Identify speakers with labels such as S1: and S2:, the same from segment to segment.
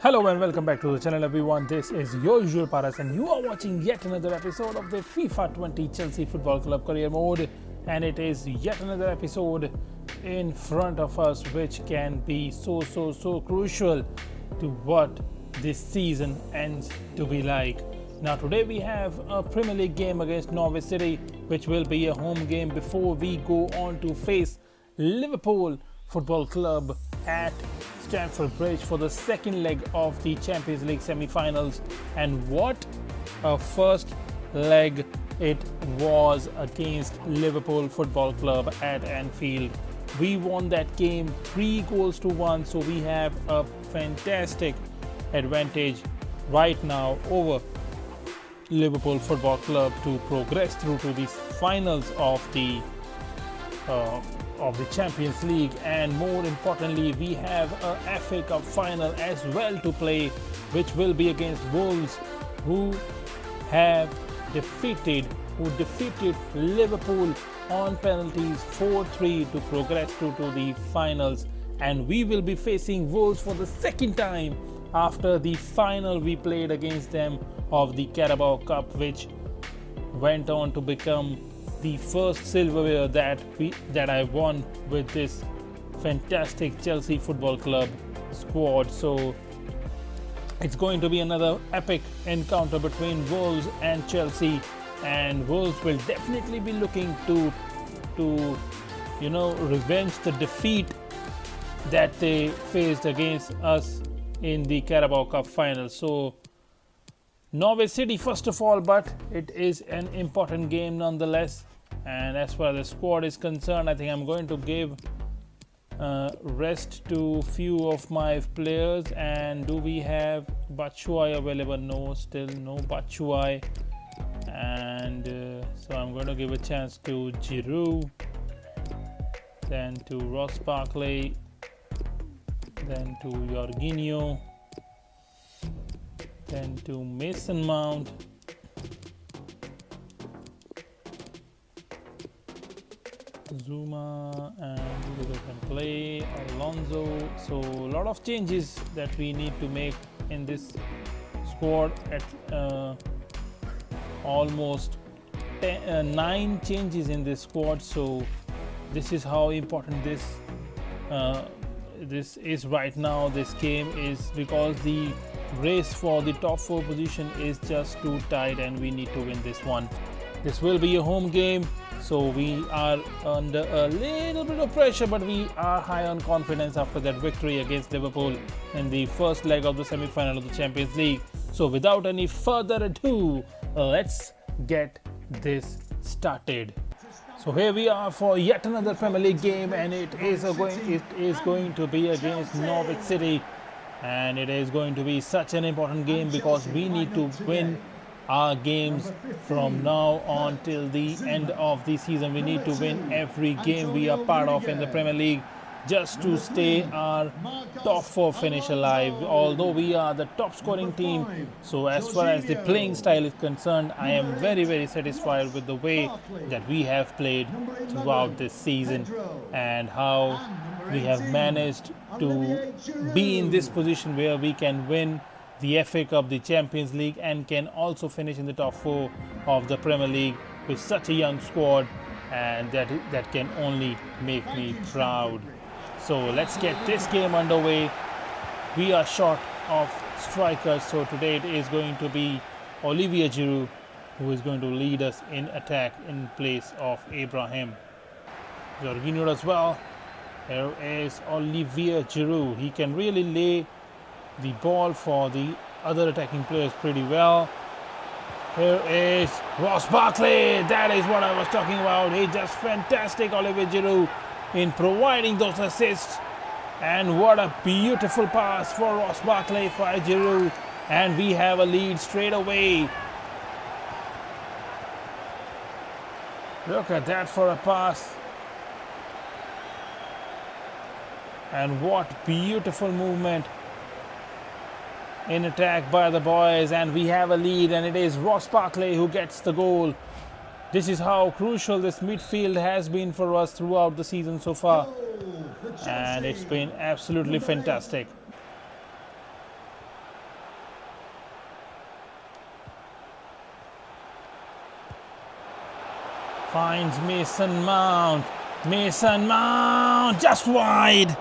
S1: Hello and welcome back to the channel everyone. This is your usual Paras and you are watching yet another episode of the FIFA 20 Chelsea Football Club career mode, and it is yet another episode in front of us which can be so crucial to what this season ends to be like. Now today we have a Premier League game against Norwich City, which will be a home game before we go on to face Liverpool Football Club at Stamford Bridge for the second leg of the Champions League semi-finals. And what a first leg it was against Liverpool Football Club at Anfield. We won that game 3-1, so we have a fantastic advantage right now over Liverpool Football Club to progress through to the finals of the Champions League, and more importantly we have a FA Cup final as well to play, which will be against Wolves, who defeated Liverpool on penalties 4-3 to progress through to the finals. And we will be facing Wolves for the second time after the final we played against them of the Carabao Cup, which went on to become the first silverware that I won with this fantastic Chelsea Football Club squad. So it's going to be another epic encounter between Wolves and Chelsea, and Wolves will definitely be looking to revenge the defeat that they faced against us in the Carabao Cup final. So Norwich City first of all, but it is an important game nonetheless. And as far as the squad is concerned, I think I'm going to give rest to few of my players. And do we have Batshuayi available? No, still no Batshuayi. And so I'm going to give a chance to Giroud, then to Ross Barkley, then to Jorginho, then to Mason Mount, Zuma, and who can play Alonso. So a lot of changes that we need to make in this squad at almost 9 changes in this squad. So this is how important this is right now. This game is because the race for the top 4 position is just too tight and we need to win this one. This will be a home game, so we are under a little bit of pressure, but we are high on confidence after that victory against Liverpool in the first leg of the semi-final of the Champions League. So without any further ado, let's get this started. So here we are for yet another Premier League game, and it is going to be against Norwich City, and it is going to be such an important game because we need to win our games from now on till the end of the season. We need to win every game we are part of in the Premier League just to stay our top 4 finish alive, although we are the top scoring team. So as far as the playing style is concerned, I am very satisfied with the way that we have played throughout this season and how we have managed to be in this position where we can win the FA Cup, the Champions League, and can also finish in the top 4 of the Premier League with such a young squad, and that can only make me proud. So let's get this game underway. We are short of strikers, so today it is going to be Olivier Giroud who is going to lead us in attack in place of Abraham. Jorginho as well. Here is Olivier Giroud. He can really lay the ball for the other attacking players pretty well. Here is Ross Barkley. That is what I was talking about. He's just fantastic, Olivier Giroud, in providing those assists. And what a beautiful pass for Ross Barkley for Giroud, and we have a lead straight away. Look at that for a pass. And what beautiful movement in attack by the boys, and we have a lead, and it is Ross Barkley who gets the goal. This is how crucial this midfield has been for us throughout the season so far, and it's been absolutely fantastic. Finds Mason Mount. Mason Mount just wide.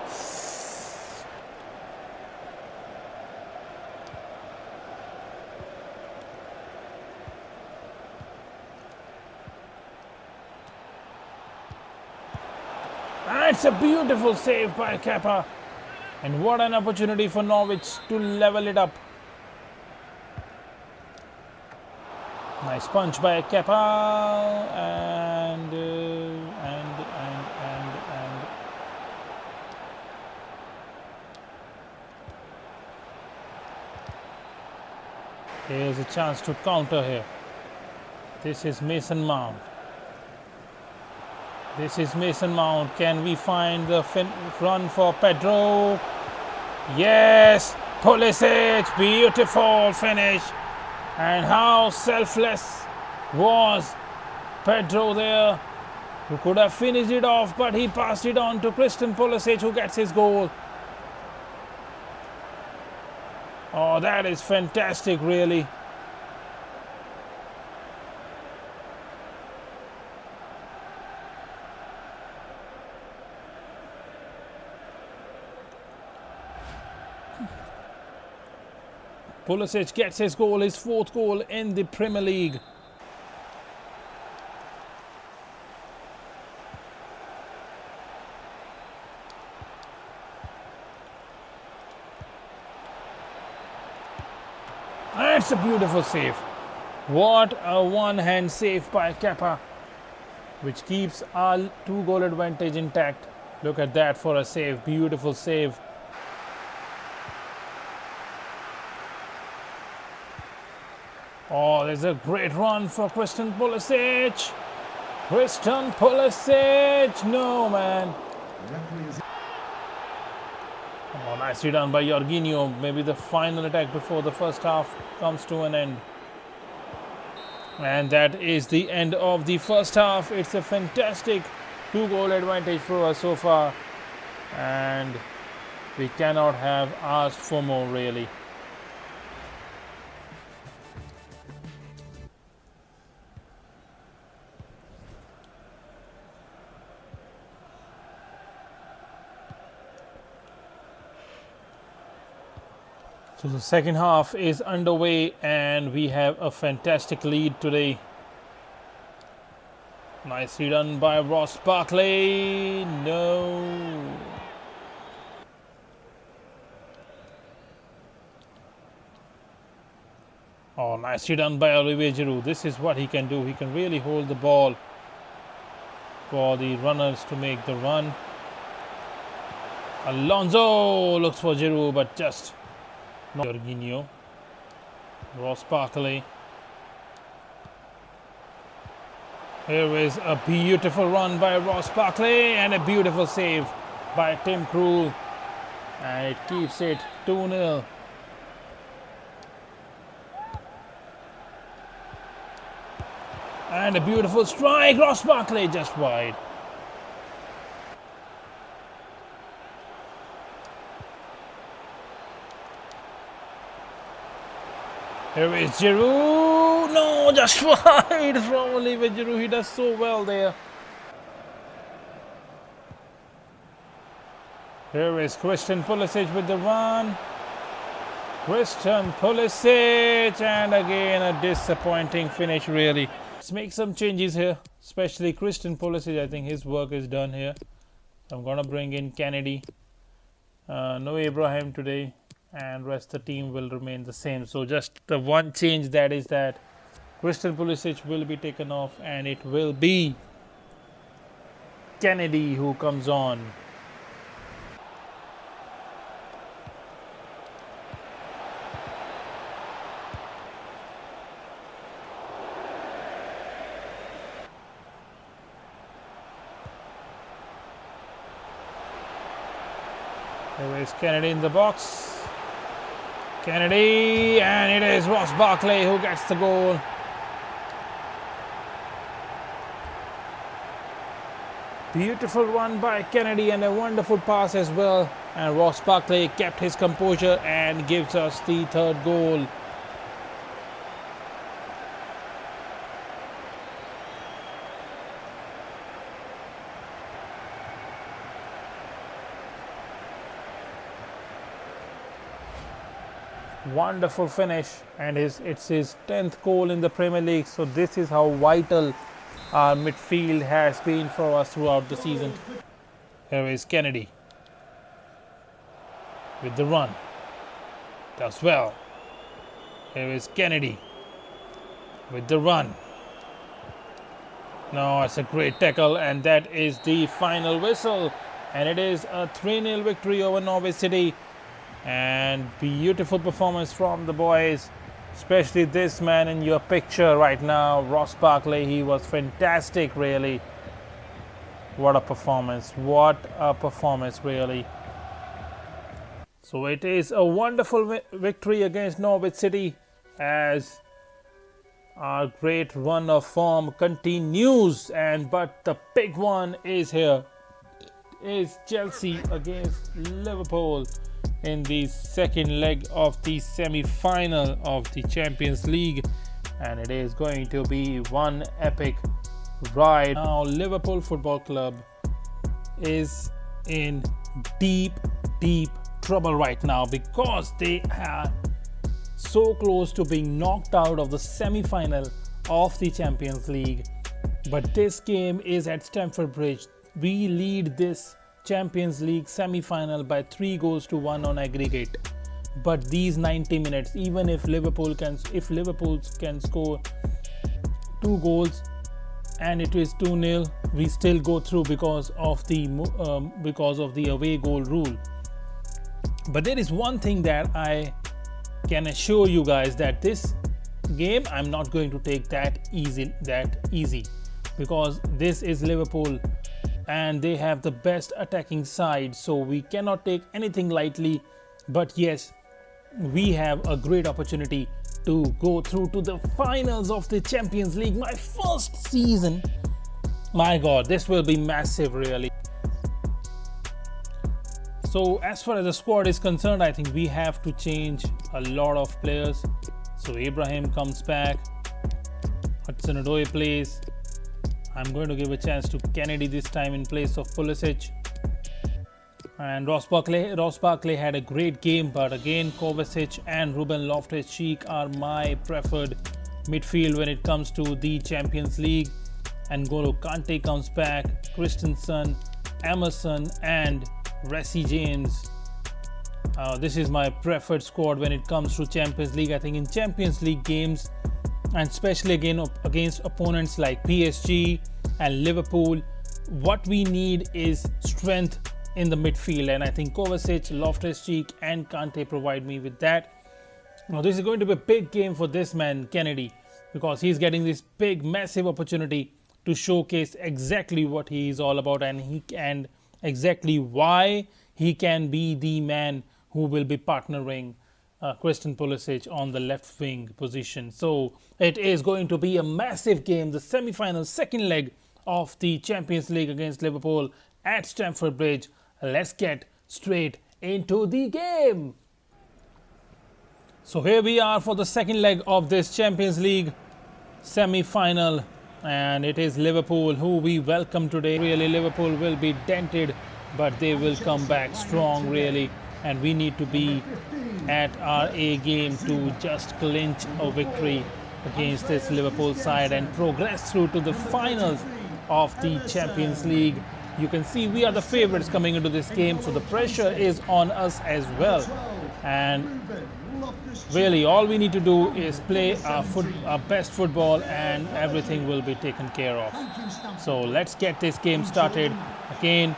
S1: It's a beautiful save by Kepa. And what an opportunity for Norwich to level it up. Nice punch by Kepa. And here's a chance to counter here. This is Mason Mount. This is Mason Mount. Can we find the run for Pedro? Yes! Pulisic, beautiful finish. And how selfless was Pedro there, who could have finished it off, but he passed it on to Christian Pulisic, who gets his goal. Oh, that is fantastic, really. Pulisic gets his goal, his fourth goal in the Premier League. That's a beautiful save. What a one-hand save by Kepa, which keeps our 2-goal advantage intact. Look at that for a save. Beautiful save. Oh, there's a great run for Christian Pulisic. Christian Pulisic. No, man. Oh, nicely done by Jorginho. Maybe the final attack before the first half comes to an end. And that is the end of the first half. It's a fantastic 2-goal advantage for us so far. And we cannot have asked for more, really. So the second half is underway and we have a fantastic lead today. Nicely done by Ross Barkley. No. Oh, nicely done by Olivier Giroud. This is what he can do. He can really hold the ball for the runners to make the run. Alonso looks for Giroud, but just not. Jorginho. Ross Barkley. Here is a beautiful run by Ross Barkley and a beautiful save by Tim Krul. And it keeps it 2-0. And a beautiful strike. Ross Barkley just wide. Here is Giroud. No, just wide from Olivier Giroud. He does so well there. Here is Christian Pulisic with the run. Christian Pulisic, and again a disappointing finish, really. Let's make some changes here, especially Christian Pulisic. I think his work is done here. So I'm going to bring in Kennedy. No Abraham today. And rest of the team will remain the same. So just the one change, that is that Christian Pulisic will be taken off and it will be Kennedy who comes on. There is Kennedy in the box. Kennedy, and it is Ross Barkley who gets the goal. Beautiful run by Kennedy and a wonderful pass as well. And Ross Barkley kept his composure and gives us the third goal. Wonderful finish, and it's his 10th goal in the Premier League. So this is how vital our midfield has been for us throughout the season. Here is Kennedy with the run. Does well. Here is Kennedy with the run. No, it's a great tackle, and that is the final whistle. And it is a 3-0 victory over Norwich City. And beautiful performance from the boys, especially this man in your picture right now, Ross Barkley. He was fantastic, really. What a performance. What a performance, really. So it is a wonderful victory against Norwich City as our great run of form continues. But the big one is here. Is Chelsea against Liverpool in the second leg of the semi-final of the Champions League, and it is going to be one epic ride. Now Liverpool Football Club is in deep trouble right now because they are so close to being knocked out of the semi-final of the Champions League. But this game is at Stamford Bridge. We lead this Champions League semi-final by 3-1 on aggregate. But these 90 minutes, even if Liverpool can score 2 goals and it is 2-0, we still go through because of the away goal rule. But there is one thing that I can assure you guys, that this game I'm not going to take that easy, because this is Liverpool and they have the best attacking side, so we cannot take anything lightly. But yes, we have a great opportunity to go through to the finals of the Champions League. My first season. My God, this will be massive, really. So as far as the squad is concerned, I think we have to change a lot of players. So Abraham comes back, Hudson-Odoi plays. I'm going to give a chance to Kennedy this time in place of Pulisic. And Ross Barkley had a great game, but again Kovacic and Ruben Loftus-Cheek are my preferred midfield when it comes to the Champions League. And N'Golo Kante comes back, Christensen, Emerson and Reece James. This is my preferred squad when it comes to Champions League. I think in Champions League games, and especially again against opponents like PSG and Liverpool, what we need is strength in the midfield, and I think Kovacic, Loftus-Cheek and Kante provide me with that. Now this is going to be a big game for this man Kennedy, because he's getting this big massive opportunity to showcase exactly what he is all about, and exactly why he can be the man who will be partnering Christian Pulisic on the left wing position. So it is going to be a massive game, the semi-final second leg of the Champions League against Liverpool at Stamford Bridge. Let's get straight into the game. So here we are for the second leg of this Champions League semi-final, and it is Liverpool who we welcome today. Really, Liverpool will be dented, but they will come back strong, really, and we need to be at our A game to just clinch a victory against this Liverpool side and progress through to the finals of the Champions League. You can see we are the favorites coming into this game, so the pressure is on us as well. And really, all we need to do is play our best football and everything will be taken care of. So let's get this game started. Again,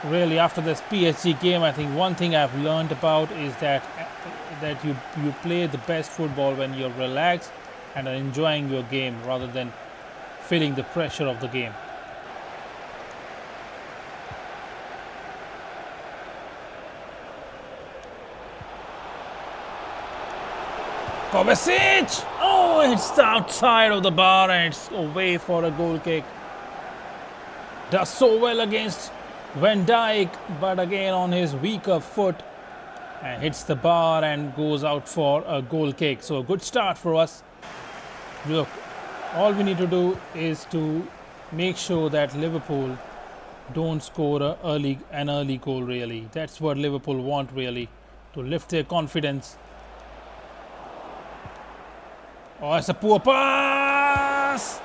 S1: really, after this PSG game, I think one thing I've learned about is that you play the best football when you're relaxed and are enjoying your game rather than feeling the pressure of the game. Kovacic! Oh, it's outside of the bar and it's away for a goal kick. Does so well against Van Dijk, but again on his weaker foot, and hits the bar and goes out for a goal kick. So a good start for us. Look, all we need to do is to make sure that Liverpool don't score an early goal, really. That's what Liverpool want, really. to lift their confidence. Oh, it's a poor pass.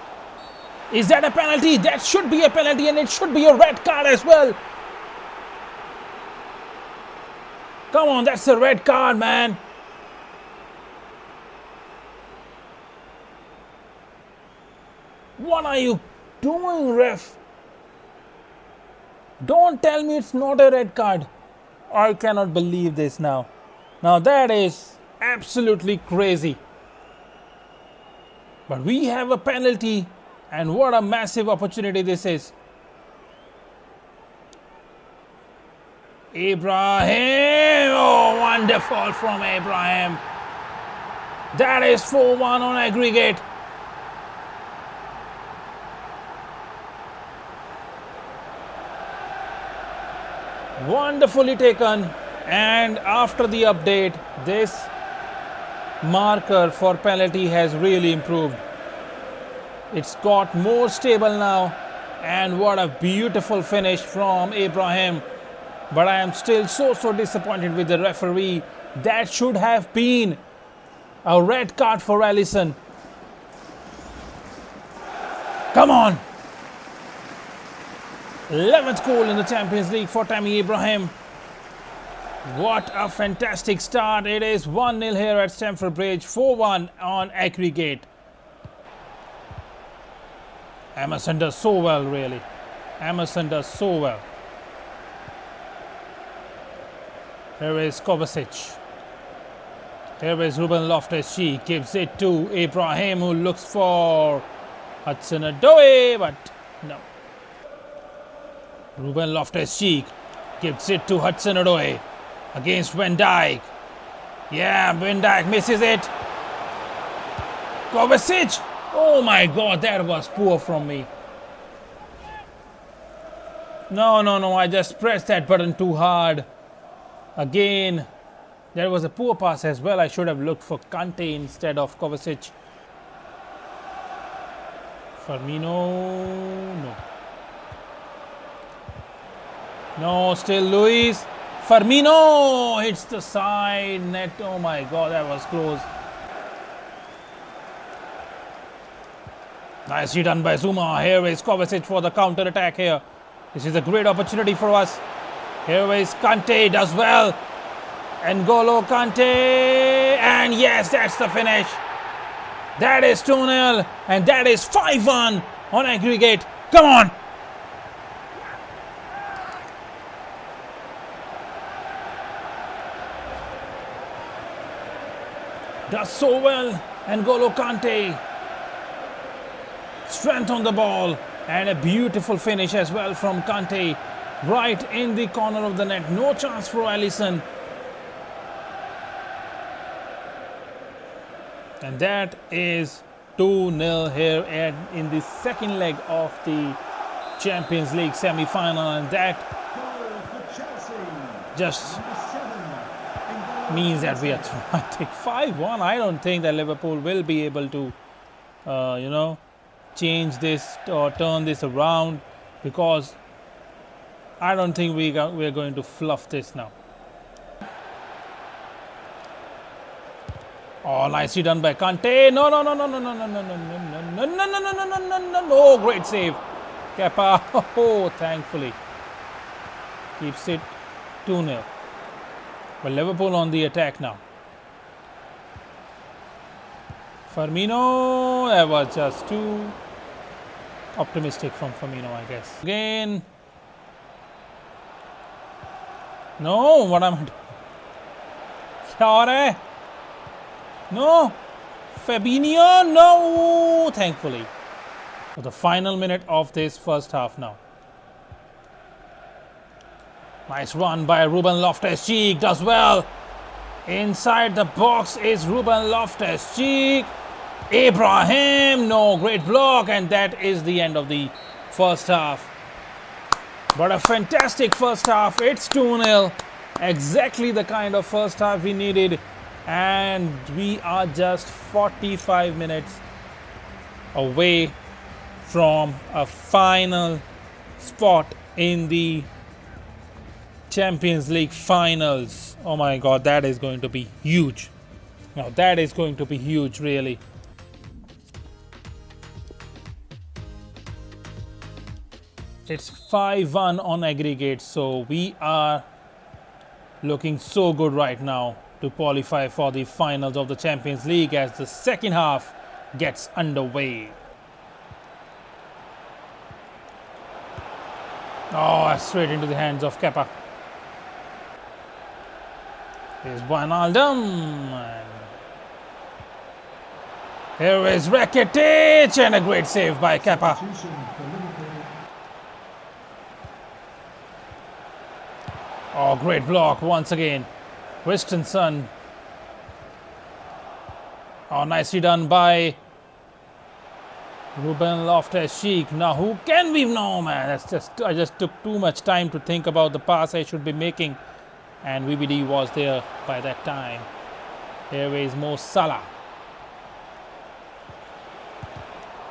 S1: Is that a penalty? That should be a penalty, and it should be a red card as well. Come on, that's a red card, man. What are you doing, ref? Don't tell me it's not a red card. I cannot believe this now. Now that is absolutely crazy. But we have a penalty, and what a massive opportunity this is. Ibrahim! Oh, wonderful from Ibrahim. That is 4-1 on aggregate. Wonderfully taken, and after the update, this marker for penalty has really improved. It's got more stable now, and what a beautiful finish from Ibrahim. But I am still so disappointed with the referee. That should have been a red card for Alisson. Come on! 11th goal in the Champions League for Tammy Abraham. What a fantastic start. It is 1-0 here at Stamford Bridge, 4-1 on aggregate. Emerson does so well, really. Emerson does so well. Here is Kovacic. Here is Ruben Loftus-Cheek. Gives it to Ibrahim, who looks for Hudson-Odoi, but no. Ruben Loftus-Cheek gives it to Hudson-Odoi against Van Dijk. Yeah, Van Dijk misses it. Kovacic. Oh my God, that was poor from me. No, I just pressed that button too hard. Again, that was a poor pass as well. I should have looked for Kante instead of Kovacic. Firmino, no. No, still Luis. Firmino hits the side net. Oh my God, that was close. Nicely done by Zuma. Here is Kovacic for the counter attack here. This is a great opportunity for us. Here is Kante, does well. N'Golo Kante. And yes, that's the finish. That is 2-0. And that is 5-1 on aggregate. Come on. Does so well. N'Golo Kante. Strength on the ball, and a beautiful finish as well from Kante, right in the corner of the net. No chance for Alisson. And that is 2-0 here in the second leg of the Champions League semi-final, and that just means that we are through. I think 5-1. I don't think that Liverpool will be able to, change this or turn this around, because I don't think we are going to fluff this now. Oh, nicely done by Kante. No. Oh, great save. Kepa, oh, thankfully keeps it 2-0. But Liverpool on the attack now. Firmino, that was just too optimistic from Firmino, I guess. Again. No, what am I doing? Sorry. No. Fabinho, no. Thankfully. For the final minute of this first half now. Nice run by Ruben Loftus-Cheek, does well. Inside the box is Ruben Loftus-Cheek. Ibrahim, no, great block, and that is the end of the first half. But a fantastic first half. It's 2-0. Exactly the kind of first half we needed. And we are just 45 minutes away from a final spot in the Champions League finals. Oh my God, that is going to be huge. Now that is going to be huge, really. It's 5-1 on aggregate, so we are looking so good right now to qualify for the finals of the Champions League as the second half gets underway. Oh, straight into the hands of Kepa. Here's Wijnaldum. Here is Rakitic, and a great save by Kepa. Oh, great block once again. Christensen. Oh, nicely done by Ruben Loftus-Cheek. Now, who can we know, man? I just took too much time to think about the pass I should be making, and VBD was there by that time. Here is Mo Salah.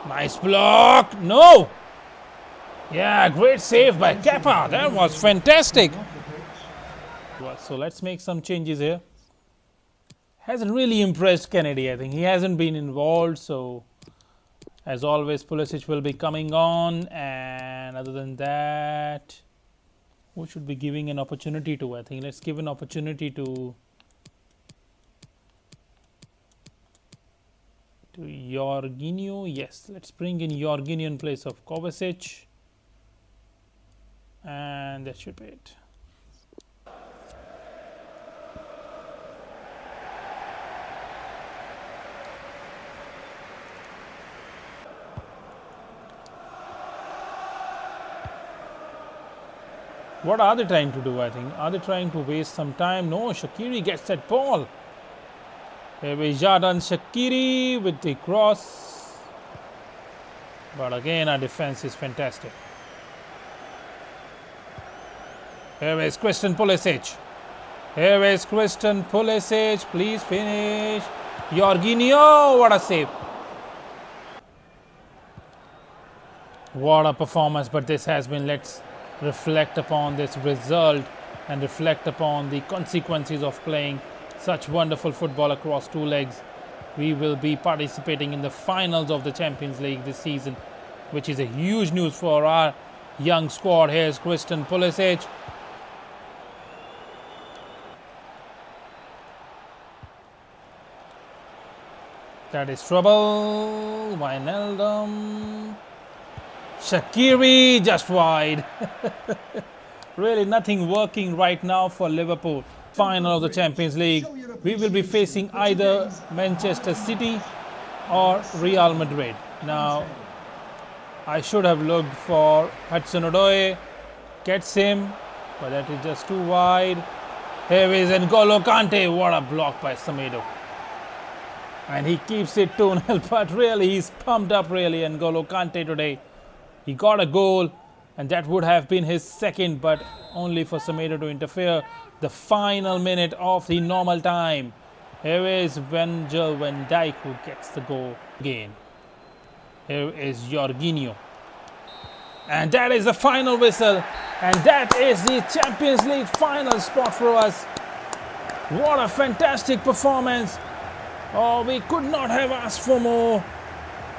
S1: Nice block. No. Yeah, great save by Kepa. That was fantastic. So let's make some changes here. Hasn't really impressed Kennedy. I think he hasn't been involved. So as always, Pulisic will be coming on. And other than that, who should be giving an opportunity to? I think let's give an opportunity to Jorginho. Yes, let's bring in Jorginho in place of Kovacic. And that should be it. What are they trying to do, I think? Are they trying to waste some time? No, Shaqiri gets that ball. Here is Xherdan Shaqiri with the cross. But again, our defense is fantastic. Here is Christian Pulisic. Here is Christian Pulisic. Please finish. Jorginho, what a save. What a performance, but this has been, let's reflect upon this result and reflect upon the consequences of playing such wonderful football across two legs. We will be participating in the finals of the Champions League this season, which is a huge news for our young squad. Here's Christian Pulisic. That is trouble. Wijnaldum. Shaqiri just wide. Really nothing working right now for Liverpool. Final of the Champions League. We will be facing either Manchester City or Real Madrid. Now, I should have looked for Hudson-Odoi. Gets him, but that is just too wide. Here is N'Golo Kante. What a block by Semedo. And he keeps it 2-0, but really he's pumped up, really, N'Golo Kante today. He got a goal, and that would have been his second, but only for Semedo to interfere. The final minute of the normal time. Here is Virgil van Dijk who gets the goal again. Here is Jorginho. And that is the final whistle. And that is the Champions League final spot for us. What a fantastic performance. Oh, we could not have asked for more.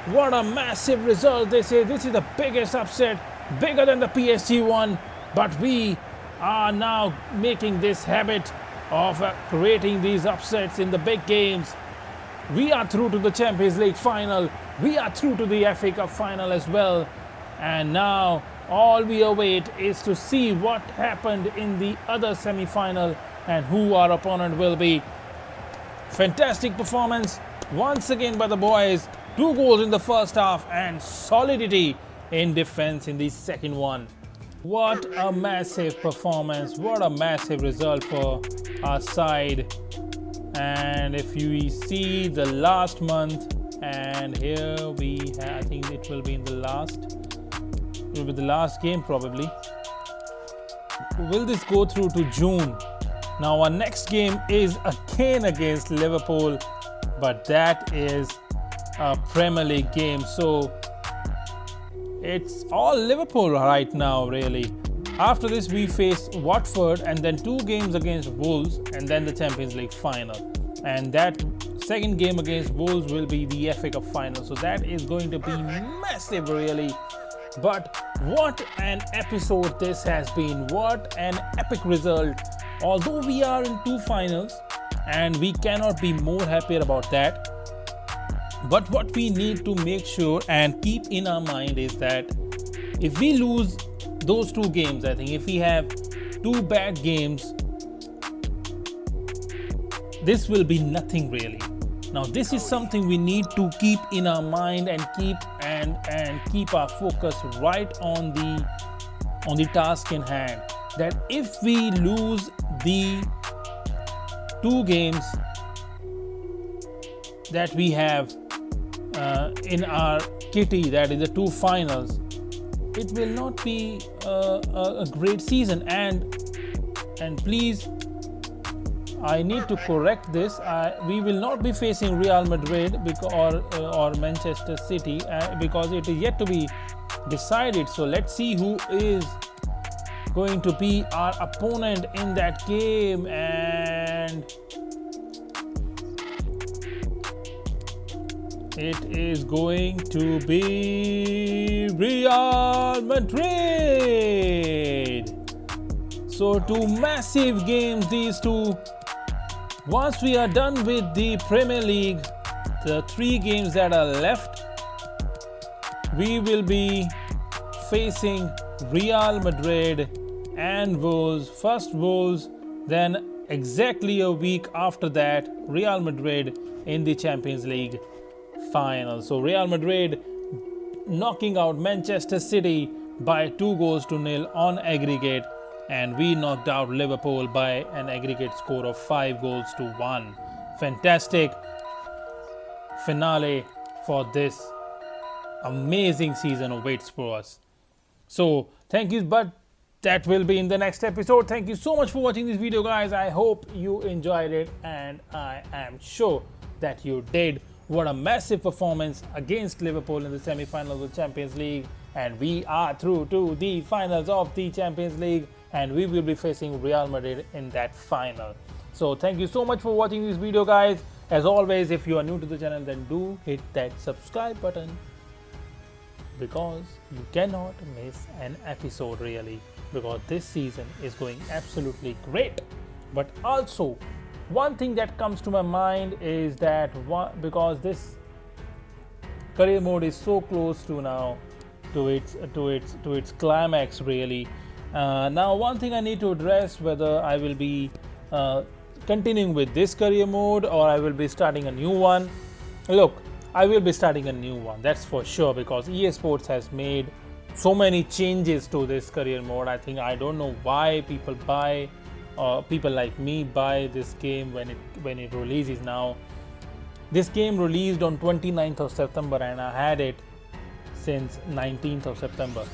S1: What a massive result. They say this is the biggest upset, bigger than the PSG one. But we are now making this habit of creating these upsets in the big games. We are through to the Champions League final. We are through to the FA Cup final as well. And now all we await is to see what happened in the other semi-final and who our opponent will be. Fantastic performance once again by the boys. 2 goals in the first half and solidity in defense in the second one. What a massive performance. What a massive result for our side. And if you see the last month, and here we have, I think it will be in the last game probably. Will this go through to June? Now our next game is again against Liverpool, but that is a Premier League game, so it's all Liverpool right now, really. After this, we face Watford and then 2 games against Wolves and then the Champions League final. And that second game against Wolves will be the FA Cup final. So that is going to be massive, really. But what an episode this has been. What an epic result. Although we are in 2 finals and we cannot be more happier about that. But what we need to make sure and keep in our mind is that if we lose those 2 games, I think if we have 2 bad games, this will be nothing really. Now this is something we need to keep in our mind and keep our focus right on the task in hand. That if we lose the 2 games that we have in our kitty, that is the 2 finals, it will not be a great season. And please, I need to correct this. We will not be facing Real Madrid or Manchester City because it is yet to be decided. So let's see who is going to be our opponent in that game. And it is going to be Real Madrid. So 2 massive games, these 2. Once we are done with the Premier League, the 3 games that are left, we will be facing Real Madrid and Wolves. First Wolves, then exactly a week after that, Real Madrid in the Champions League final. So Real Madrid knocking out Manchester City by 2-0 on aggregate, and we knocked out Liverpool by an aggregate score of 5-1. Fantastic finale for this amazing season awaits for us. So thank you, but that will be in the next episode. Thank you so much for watching this video, guys. I hope you enjoyed it, and I am sure that you did. What a massive performance against Liverpool in the semi-finals of the Champions League, and we are through to the finals of the Champions League, and we will be facing Real Madrid in that final. So thank you so much for watching this video, guys. As always, if you are new to the channel, then do hit that subscribe button, because you cannot miss an episode really, because this season is going absolutely great. But also, one thing that comes to my mind is that because this career mode is so close to now to its climax really. Now one thing I need to address, whether I will be continuing with this career mode or I will be starting a new one. Look, I will be starting a new one, that's for sure, because EA Sports has made so many changes to this career mode. I don't know why people like me buy this game when it releases now. This game released on 29th of September and I had it since 19th of September.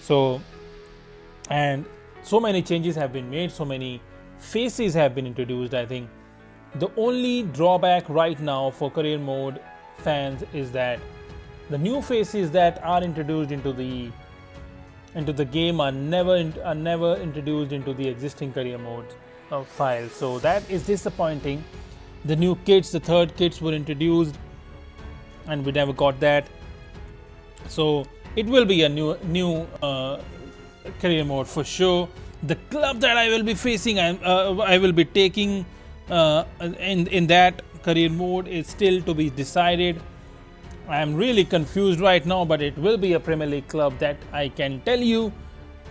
S1: So, and so many changes have been made, so many faces have been introduced. I think the only drawback right now for career mode fans is that the new faces that are introduced into the game are never introduced into the existing career mode file. So that is disappointing. The new kits, the 3rd kits were introduced and we never got that. So it will be a new career mode for sure. The club that I will be facing, I will be taking in that career mode is still to be decided. I am really confused right now, but it will be a Premier League club, that I can tell you.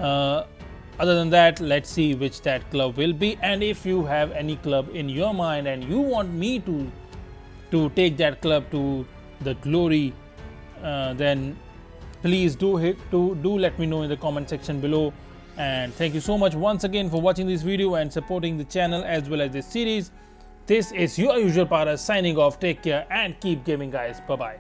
S1: Other than that, let's see which that club will be. And if you have any club in your mind and you want me to take that club to the glory, then please do let me know in the comment section below. And thank you so much once again for watching this video and supporting the channel as well as this series. This is your usual Paras signing off. Take care and keep gaming, guys. Bye bye.